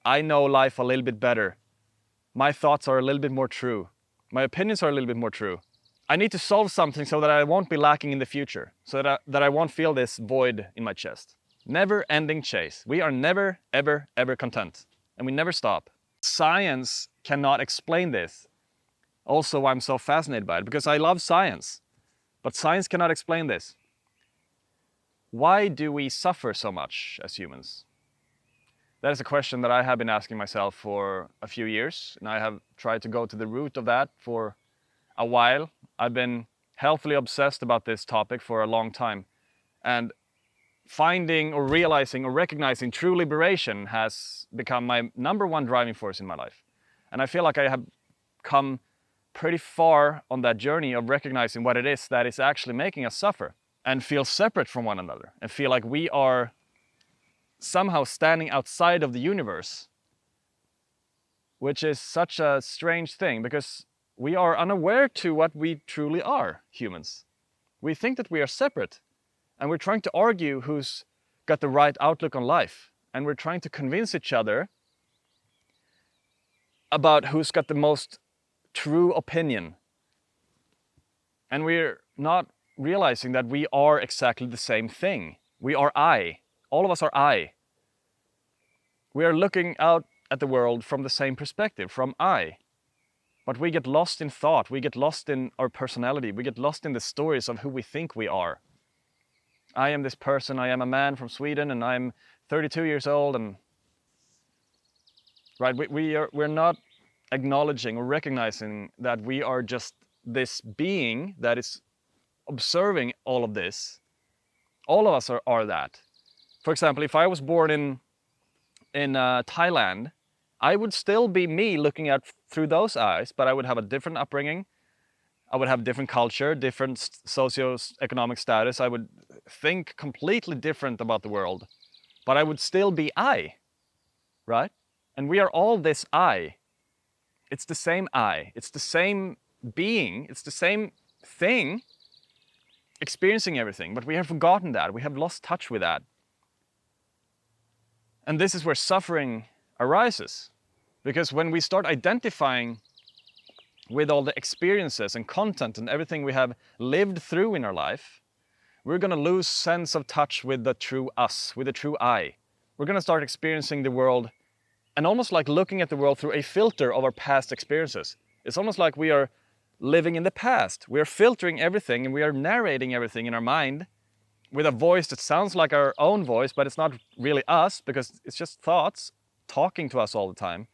I know life a little bit better. My thoughts are a little bit more true. My opinions are a little bit more true. I need to solve something so that I won't be lacking in the future, so that I won't feel this void in my chest. Never-ending chase. We are never, ever, ever content, and we never stop. Science cannot explain this. Also why I'm so fascinated by it, because I love science, but science cannot explain this. Why do we suffer so much as humans? That is a question that I have been asking myself for a few years, and I have tried to go to the root of that for a while. I've been healthily obsessed about this topic for a long time, and finding or realizing or recognizing true liberation has become my #1 driving force in my life. And I feel like I have come pretty far on that journey of recognizing what it is that is actually making us suffer and feel separate from one another and feel like we are somehow standing outside of the universe, which is such a strange thing because we are unaware to what we truly are, humans. We think that we are separate, and we're trying to argue who's got the right outlook on life, and we're trying to convince each other about who's got the most true opinion. And we're not realizing that we are exactly the same thing. We are I. All of us are I. We are looking out at the world from the same perspective, from I. But we get lost in thought, we get lost in our personality, we get lost in the stories of who we think we are. I am this person, I am a man from Sweden, and I'm 32 years old, and right, we're not acknowledging or recognizing that we are just this being that is observing all of this. All of us are that. For example, if I was born in Thailand, I would still be me looking at through those eyes, but I would have a different upbringing. I would have different culture, different socio-economic status. I would think completely different about the world, but I would still be I, right? And we are all this I. It's the same I. It's the same being. It's the same thing experiencing everything, but we have forgotten that. We have lost touch with that. And this is where suffering arises. Because when we start identifying with all the experiences and content and everything we have lived through in our life, we're going to lose sense of touch with the true us, with the true I. We're going to start experiencing the world and almost like looking at the world through a filter of our past experiences. It's almost like we are living in the past. We are filtering everything and we are narrating everything in our mind with a voice that sounds like our own voice, but it's not really us because it's just thoughts talking to us all the time.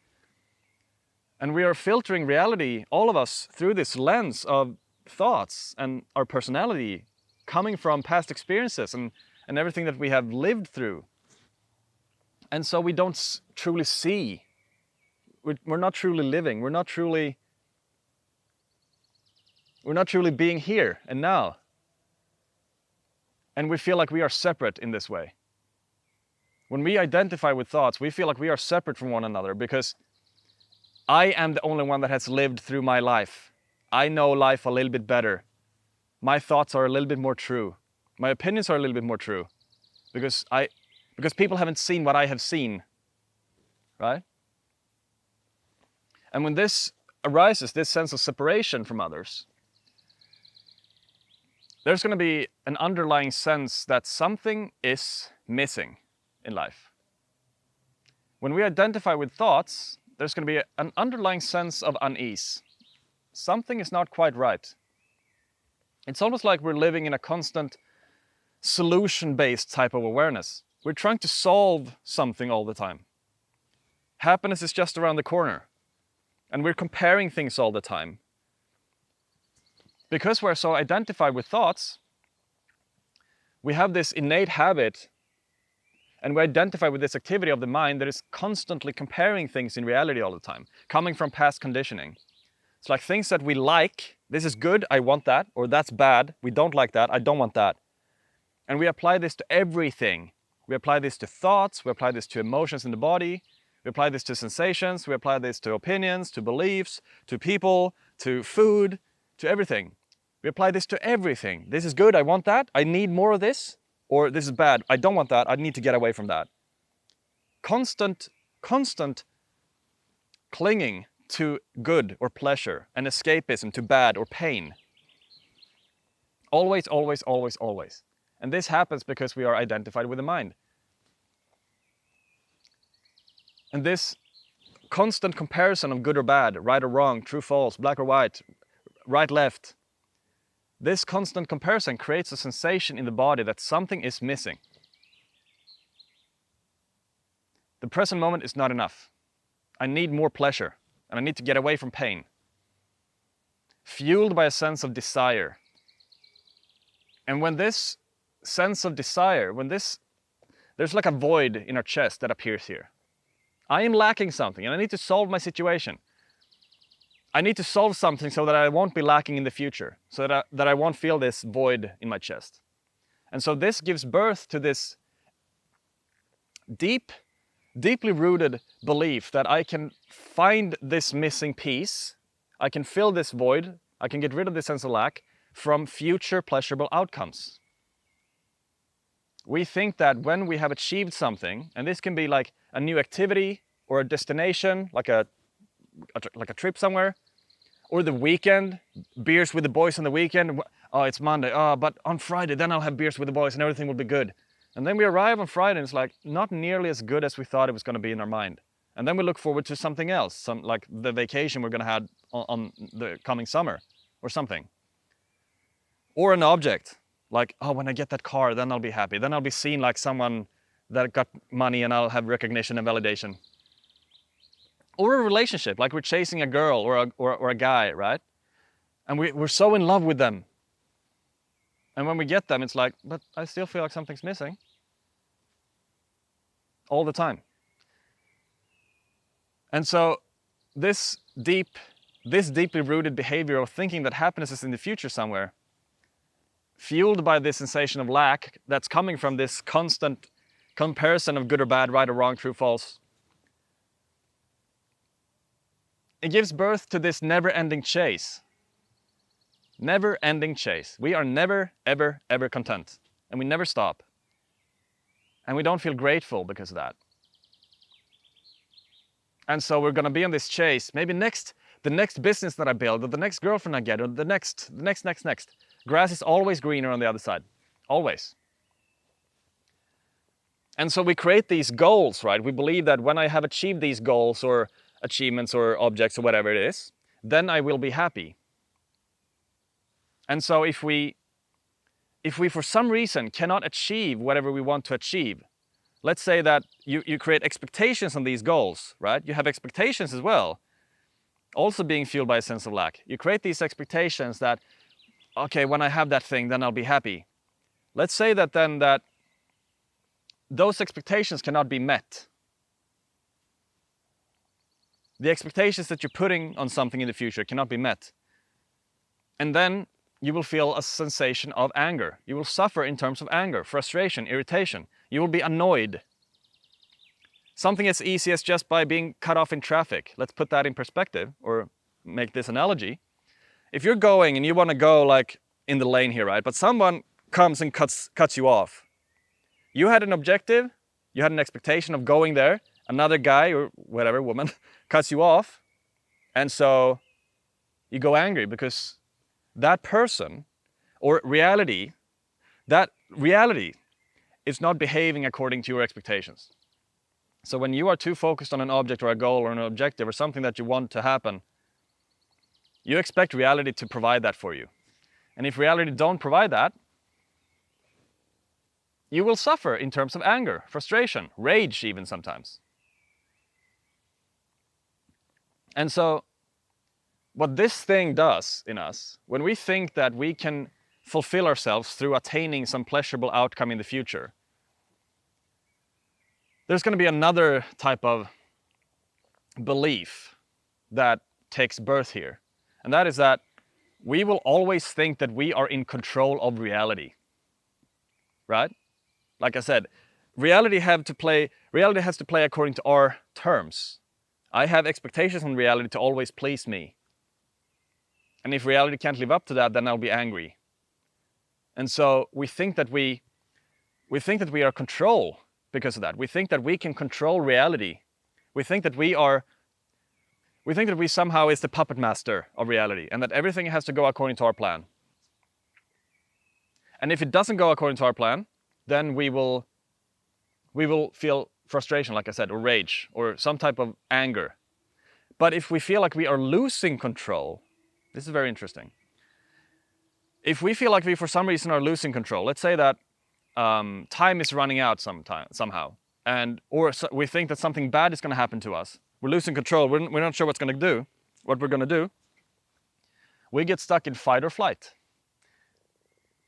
And we are filtering reality, all of us, through this lens of thoughts and our personality coming from past experiences and everything that we have lived through. And so we don't truly see. We're not truly living. We're not truly being here and now. And we feel like we are separate in this way. When we identify with thoughts, we feel like we are separate from one another because I am the only one that has lived through my life. I know life a little bit better. My thoughts are a little bit more true. My opinions are a little bit more true because people haven't seen what I have seen, right? And when this arises, this sense of separation from others, there's going to be an underlying sense that something is missing in life. When we identify with thoughts, there's going to be an underlying sense of unease. Something is not quite right. It's almost like we're living in a constant solution-based type of awareness. We're trying to solve something all the time. Happiness is just around the corner. And we're comparing things all the time. Because we're so identified with thoughts, we have this innate habit and we identify with this activity of the mind that is constantly comparing things in reality all the time, coming from past conditioning. It's like things that we like, this is good, I want that, or that's bad, we don't like that, I don't want that. And we apply this to everything. We apply this to thoughts, we apply this to emotions in the body, we apply this to sensations, we apply this to opinions, to beliefs, to people, to food, to everything. We apply this to everything. This is good, I want that, I need more of this. Or this is bad, I don't want that, I need to get away from that. Constant constant clinging to good or pleasure and escapism to bad or pain. Always, always, always, always. And this happens because we are identified with the mind. And this constant comparison of good or bad, right or wrong, true, false, black or white, right, left, this constant comparison creates a sensation in the body that something is missing. The present moment is not enough. I need more pleasure, and I need to get away from pain. Fueled by a sense of desire. And when this sense of desire, there's like a void in our chest that appears here. I am lacking something, and I need to solve my situation. I need to solve something so that I won't be lacking in the future, so that I won't feel this void in my chest. And so this gives birth to this deeply rooted belief that I can find this missing piece, I can fill this void, I can get rid of this sense of lack from future pleasurable outcomes. We think that when we have achieved something, and this can be like a new activity or a destination, like a trip somewhere, or the weekend, beers with the boys on the weekend. Oh, it's Monday. Oh, but on Friday, then I'll have beers with the boys and everything will be good. And then we arrive on Friday and it's like not nearly as good as we thought it was going to be in our mind. And then we look forward to something else, like the vacation we're going to have on the coming summer or something. Or an object, like, oh, when I get that car, then I'll be happy. Then I'll be seen like someone that got money and I'll have recognition and validation. Or a relationship, like we're chasing a girl or a guy, right? And we're so in love with them. And when we get them, it's like, but I still feel like something's missing. All the time. And so this deeply rooted behavior of thinking that happiness is in the future somewhere, fueled by this sensation of lack that's coming from this constant comparison of good or bad, right or wrong, true, false, it gives birth to this never-ending chase. Never-ending chase. We are never, ever, ever content. And we never stop. And we don't feel grateful because of that. And so we're going to be on this chase. Maybe the next business that I build, or the next girlfriend I get, or the next. Grass is always greener on the other side. Always. And so we create these goals, right? We believe that when I have achieved these goals or achievements or objects or whatever it is, then I will be happy. And so if we for some reason cannot achieve whatever we want to achieve, let's say that you create expectations on these goals, right? You have expectations as well, also being fueled by a sense of lack. You create these expectations that, okay, when I have that thing, then I'll be happy. Let's say that then that those expectations cannot be met. The expectations that you're putting on something in the future cannot be met. And then you will feel a sensation of anger. You will suffer in terms of anger, frustration, irritation. You will be annoyed. Something as easy as just by being cut off in traffic. Let's put that in perspective, or make this analogy. If you're going and you want to go like in the lane here, right? But someone comes and cuts you off. You had an objective, you had an expectation of going there. Another guy or whatever, woman, cuts you off. And so you go angry because that person or reality is not behaving according to your expectations. So when you are too focused on an object or a goal or an objective or something that you want to happen, you expect reality to provide that for you. And if reality don't provide that, you will suffer in terms of anger, frustration, rage even sometimes. And so what this thing does in us, when we think that we can fulfill ourselves through attaining some pleasurable outcome in the future, there's going to be another type of belief that takes birth here. And that is that we will always think that we are in control of reality. Right? Like I said, reality has to play according to our terms. I have expectations on reality to always please me. And if reality can't live up to that, then I'll be angry. And so we think that we are control because of that. We think that we can control reality. We think that we somehow is the puppet master of reality, and that everything has to go according to our plan. And if it doesn't go according to our plan, then we will feel frustration, like I said, or rage, or some type of anger. But if we feel like we are losing control, this is very interesting. If we feel like we, for some reason, are losing control, let's say that time is running out somehow, or we think that something bad is going to happen to us. We're losing control. We're not sure what we're going to do. We get stuck in fight or flight.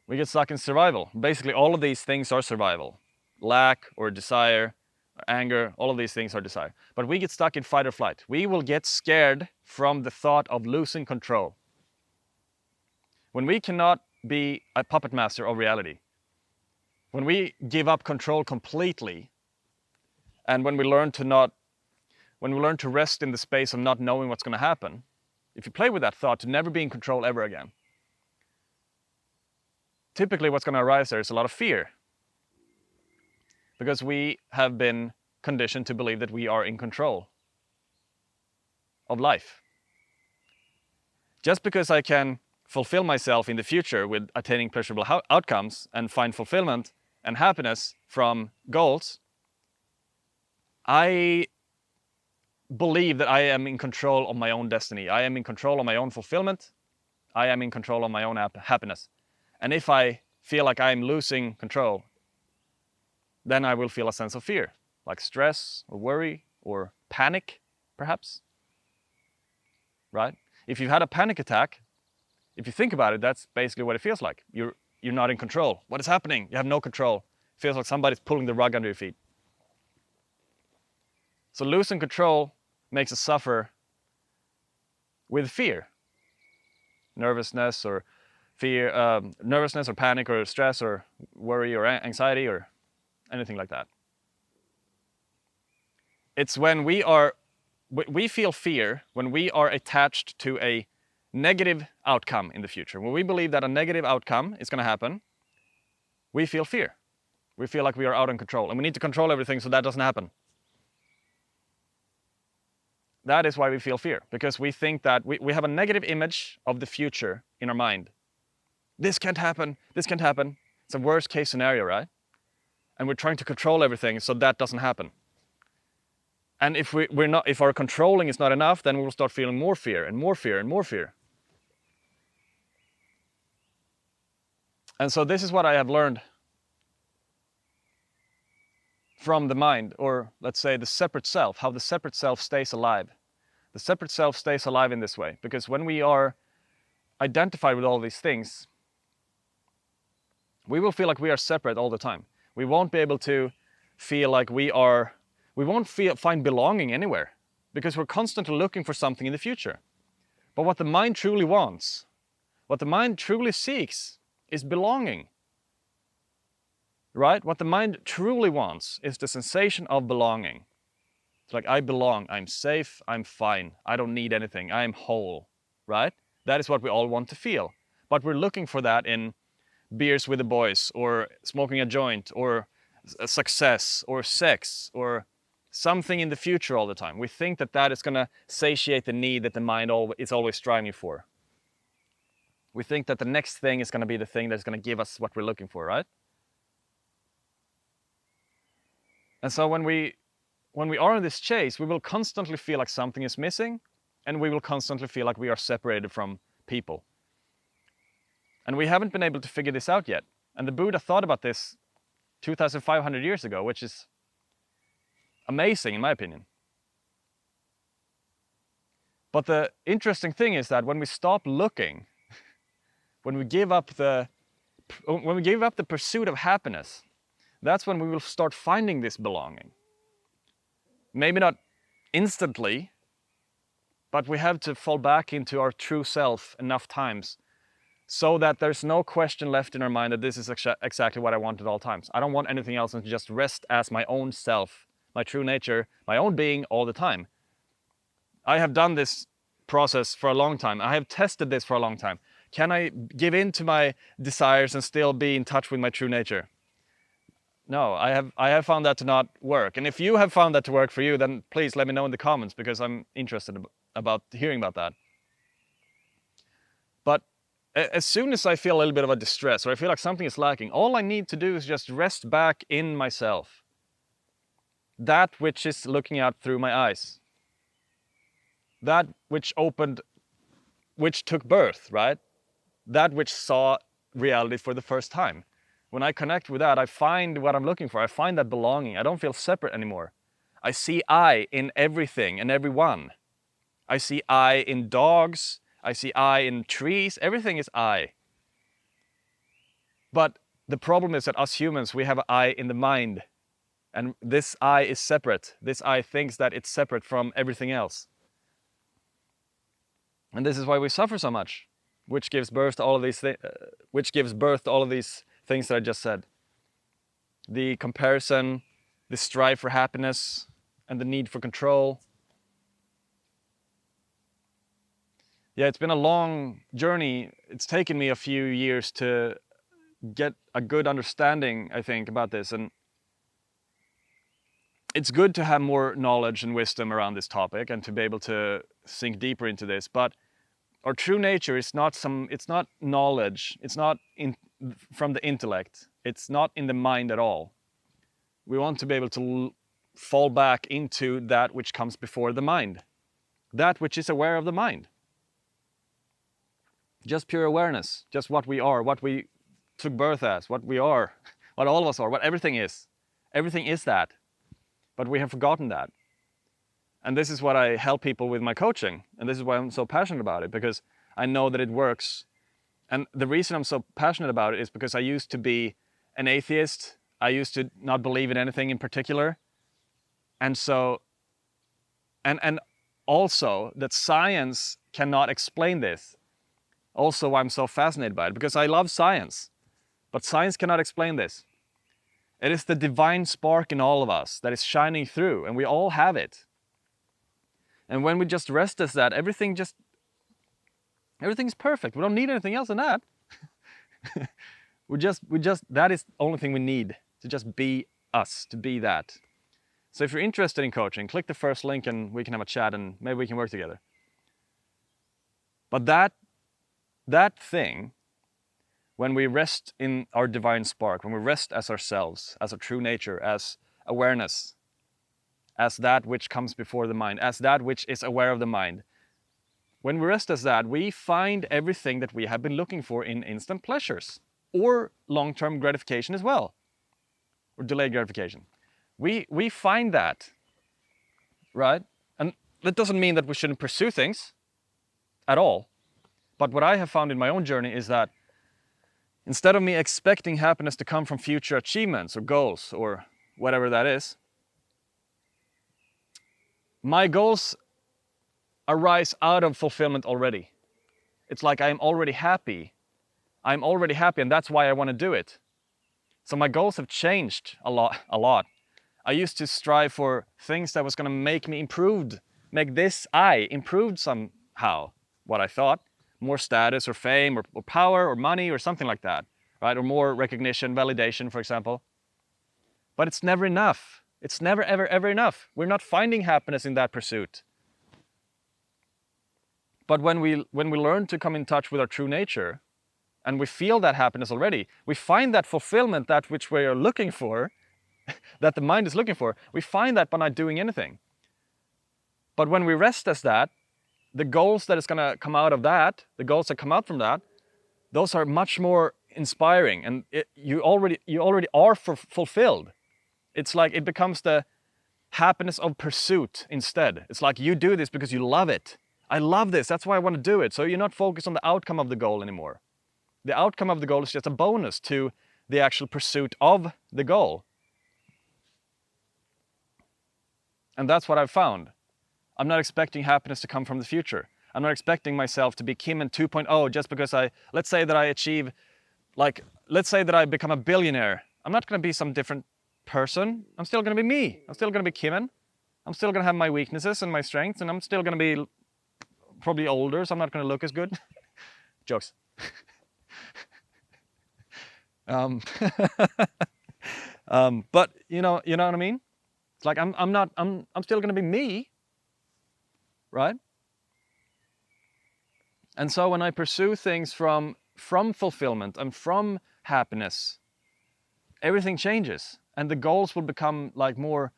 We get stuck in survival. Basically, all of these things are survival. Lack or desire, or anger, all of these things are desire. But we get stuck in fight or flight. We will get scared from the thought of losing control. When we cannot be a puppet master of reality, when we give up control completely, and when we learn to rest in the space of not knowing what's going to happen, if you play with that thought to never be in control ever again, typically what's going to arise there is a lot of fear. Because we have been conditioned to believe that we are in control of life. Just because I can fulfill myself in the future with attaining pleasurable outcomes and find fulfillment and happiness from goals, I believe that I am in control of my own destiny. I am in control of my own fulfillment. I am in control of my own happiness. And if I feel like I'm losing control, then I will feel a sense of fear, like stress or worry or panic, perhaps. Right? If you've had a panic attack, if you think about it, that's basically what it feels like. You're not in control. What is happening? You have no control. It feels like somebody's pulling the rug under your feet. So losing control makes us suffer with fear. Nervousness or panic or stress or worry or anxiety or anything like that. It's when we feel fear when we are attached to a negative outcome in the future. When we believe that a negative outcome is going to happen, we feel fear. We feel like we are out of control and we need to control everything so that doesn't happen. That is why we feel fear, because we think that we have a negative image of the future in our mind. This can't happen, this can't happen. It's a worst case scenario, right? And we're trying to control everything so that doesn't happen. And if if our controlling is not enough, then we will start feeling more fear and more fear and more fear. And so this is what I have learned from the mind, or let's say the separate self, how the separate self stays alive. The separate self stays alive in this way, because when we are identified with all these things, we will feel like we are separate all the time. We won't be able to feel like we won't find belonging anywhere, because we're constantly looking for something in the future. But what the mind truly wants, what the mind truly seeks, is belonging. Right? What the mind truly wants is the sensation of belonging. It's like, I belong, I'm safe, I'm fine, I don't need anything, I'm whole. Right? That is what we all want to feel. But we're looking for that in beers with the boys, or smoking a joint, or a success, or sex, or something in the future all the time. We think that that is going to satiate the need that the mind is always striving for. We think that the next thing is going to be the thing that's going to give us what we're looking for, right? And so when we are in this chase, we will constantly feel like something is missing, and we will constantly feel like we are separated from people. And we haven't been able to figure this out yet. And the Buddha thought about this 2,500 years ago, which is amazing in my opinion. But the interesting thing is that when we stop looking, when we give up the pursuit of happiness, that's when we will start finding this belonging. Maybe not instantly, but we have to fall back into our true self enough times so that there's no question left in our mind that this is exactly what I want at all times. I don't want anything else than to just rest as my own self, my true nature, my own being all the time. I have done this process for a long time. I have tested this for a long time. Can I give in to my desires and still be in touch with my true nature? No, I have found that to not work. And if you have found that to work for you, then please let me know in the comments, because I'm interested about hearing about that. But as soon as I feel a little bit of a distress, or I feel like something is lacking, all I need to do is just rest back in myself. That which is looking out through my eyes. That which took birth, right? That which saw reality for the first time. When I connect with that, I find what I'm looking for. I find that belonging. I don't feel separate anymore. I see I in everything and everyone. I see I in dogs. I see I in trees. Everything is I. But the problem is that us humans, we have an I in the mind. And this I is separate. This I thinks that it's separate from everything else. And this is why we suffer so much, which gives birth to all of these things that I just said. The comparison, the strive for happiness, and the need for control. Yeah, it's been a long journey. It's taken me a few years to get a good understanding, I think, about this. And it's good to have more knowledge and wisdom around this topic and to be able to sink deeper into this. But our true nature is it's not knowledge. It's not from the intellect. It's not in the mind at all. We want to be able to fall back into that which comes before the mind. That which is aware of the mind. Just pure awareness. Just what we are, what we took birth as, what we are, what all of us are, what everything is. Everything is that. But we have forgotten that. And this is what I help people with my coaching. And this is why I'm so passionate about it, because I know that it works. And the reason I'm so passionate about it is because I used to be an atheist. I used to not believe in anything in particular. And so, and also that science cannot explain this. Also why I'm so fascinated by it, because I love science. But science cannot explain this. It is the divine spark in all of us that is shining through, and we all have it. And when we just rest as that, everything's perfect. We don't need anything else than that. That is the only thing we need, to just be us, to be that. So if you're interested in coaching, click the first link and we can have a chat and maybe we can work together. But that thing, when we rest in our divine spark, when we rest as ourselves, as our true nature, as awareness, as that which comes before the mind, as that which is aware of the mind. When we rest as that, we find everything that we have been looking for in instant pleasures, or long-term gratification as well, or delayed gratification. We find that, right? And that doesn't mean that we shouldn't pursue things at all. But what I have found in my own journey is that instead of me expecting happiness to come from future achievements or goals or whatever that is, my goals arise out of fulfillment already. It's like I'm already happy. I'm already happy, and that's why I want to do it. So my goals have changed a lot. I used to strive for things that was going to make me improved, make this I improved somehow, what I thought, more status or fame or power or money or something like that, right? Or more recognition, validation, for example. But it's never enough. It's never, ever, ever enough. We're not finding happiness in that pursuit. But when we learn to come in touch with our true nature, and we feel that happiness already, we find that fulfillment, that which we are looking for, that the mind is looking for, we find that by not doing anything. But when we rest as that, the goals that is going to come out of that, the goals that come out from that, those are much more inspiring, and you already are fulfilled. It's like it becomes the happiness of pursuit instead. It's like you do this because you love it. I love this, that's why I want to do it. So you're not focused on the outcome of the goal anymore. The outcome of the goal is just a bonus to the actual pursuit of the goal. And that's what I've found. I'm not expecting happiness to come from the future. I'm not expecting myself to be Kim in 2.0 just because let's say that I become a billionaire. I'm not going to be some different person. I'm still going to be me. I'm still going to be Kimmen. I'm still going to have my weaknesses and my strengths, and I'm still going to be probably older, so I'm not going to look as good. Jokes. But you know what I mean? It's like I'm still gonna be me, right? And so when I pursue things from fulfillment and from happiness, everything changes, and the goals will become like more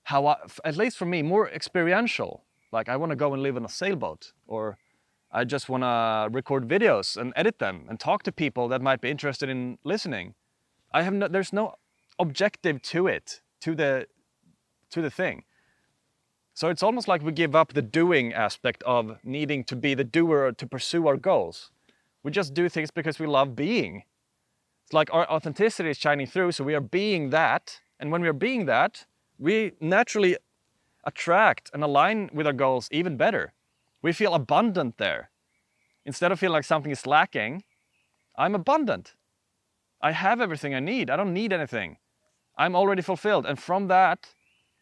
at least for me, more experiential. Like I want to go and live on a sailboat, or I just want to record videos and edit them and talk to people that might be interested in listening. There's no objective to it, to the thing. So it's almost like we give up the doing aspect of needing to be the doer to pursue our goals. We just do things because we love being. It's like our authenticity is shining through, so we are being that. And when we are being that, we naturally attract and align with our goals even better. We feel abundant there. Instead of feeling like something is lacking, I'm abundant. I have everything I need. I don't need anything. I'm already fulfilled. And from that,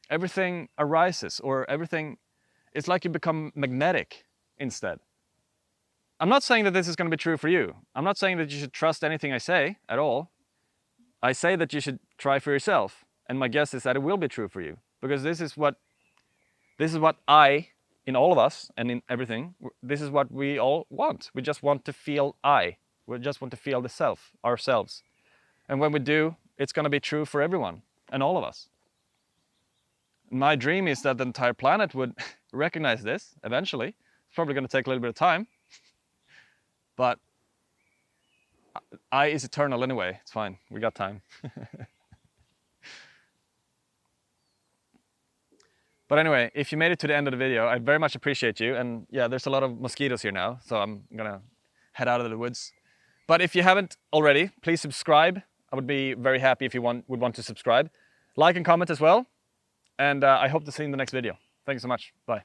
everything arises, or everything, it's like you become magnetic instead. I'm not saying that this is going to be true for you. I'm not saying that you should trust anything I say at all. I say that you should try for yourself. And my guess is that it will be true for you. Because this is what I, in all of us and in everything, this is what we all want. We just want to feel I. We just want to feel the self, ourselves. And when we do, it's going to be true for everyone and all of us. My dream is that the entire planet would recognize this eventually. It's probably going to take a little bit of time. But I is eternal anyway. It's fine. We got time. But anyway, if you made it to the end of the video, I very much appreciate you. And yeah, there's a lot of mosquitoes here now, so I'm gonna head out of the woods. But if you haven't already, please subscribe. I would be very happy if you would want to subscribe. Like and comment as well. And I hope to see you in the next video. Thank you so much. Bye.